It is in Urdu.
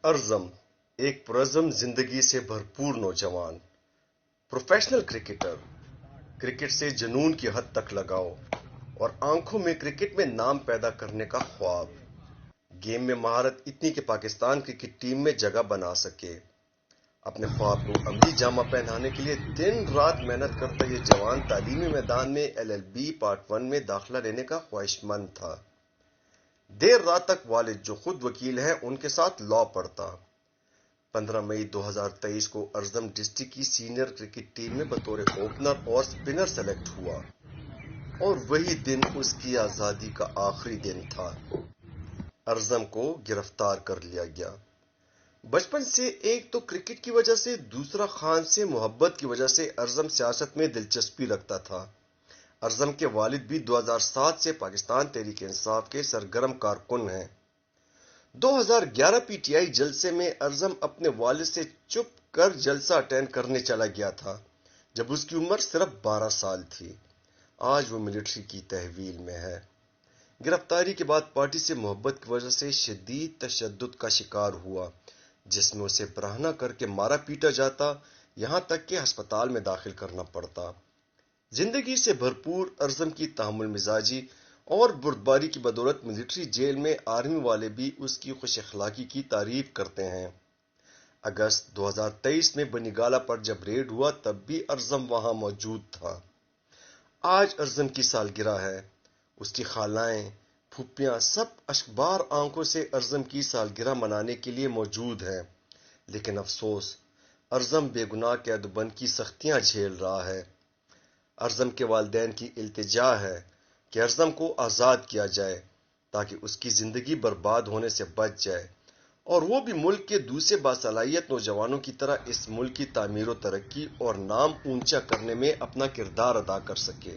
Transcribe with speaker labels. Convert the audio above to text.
Speaker 1: ارزم ایک پرعزم زندگی سے بھرپور نوجوان پروفیشنل کرکٹر، کرکٹ سے جنون کی حد تک لگاؤ اور آنکھوں میں کرکٹ میں نام پیدا کرنے کا خواب، گیم میں مہارت اتنی کہ پاکستان کرکٹ ٹیم میں جگہ بنا سکے۔ اپنے خواب کو عملی جامہ پہنانے کے لیے دن رات محنت کرتا یہ جوان تعلیمی میدان میں LLB پارٹ 1 میں داخلہ لینے کا خواہشمند تھا۔ دیر رات تک والد جو خود وکیل ہیں ان کے ساتھ لاء پڑھتا۔ 15 مئی 2023 کو ارزم ڈسٹرکٹ کی سینئر کرکٹ ٹیم میں بطور اوپنر اور سپنر سلیکٹ ہوا، اور وہی دن اس کی آزادی کا آخری دن تھا۔ ارزم کو گرفتار کر لیا گیا۔ بچپن سے ایک تو کرکٹ کی وجہ سے، دوسرا خان سے محبت کی وجہ سے ارزم سیاست میں دلچسپی رکھتا تھا۔ ارزم کے والد بھی 2007 سے پاکستان تحریک انصاف کے سرگرم کارکن ہیں۔ 2011 PTI جلسے میں ارزم اپنے والد سے چپ کر جلسہ اٹینڈ کرنے چلا گیا تھا جب اس کی عمر صرف 12 سال تھی۔ آج وہ ملٹری کی تحویل میں ہے۔ گرفتاری کے بعد پارٹی سے محبت کی وجہ سے شدید تشدد کا شکار ہوا، جس میں اسے برہنہ کر کے مارا پیٹا جاتا، یہاں تک کہ ہسپتال میں داخل کرنا پڑتا۔ زندگی سے بھرپور ارزم کی تحمل مزاجی اور بردباری کی بدولت ملٹری جیل میں آرمی والے بھی اس کی خوش اخلاقی کی تعریف کرتے ہیں۔ اگست 2023 میں بنی گالہ پر جب ریڈ ہوا تب بھی ارزم وہاں موجود تھا۔ آج ارزم کی سالگرہ ہے۔ اس کی خالائیں، پھوپھیاں سب اشکبار آنکھوں سے ارزم کی سالگرہ منانے کے لیے موجود ہیں، لیکن افسوس ارزم بے گناہ قید و بند کی سختیاں جھیل رہا ہے۔ ارزم کے والدین کی التجا ہے کہ ارزم کو آزاد کیا جائے تاکہ اس کی زندگی برباد ہونے سے بچ جائے اور وہ بھی ملک کے دوسرے باصلاحیت نوجوانوں کی طرح اس ملک کی تعمیر و ترقی اور نام اونچا کرنے میں اپنا کردار ادا کر سکے۔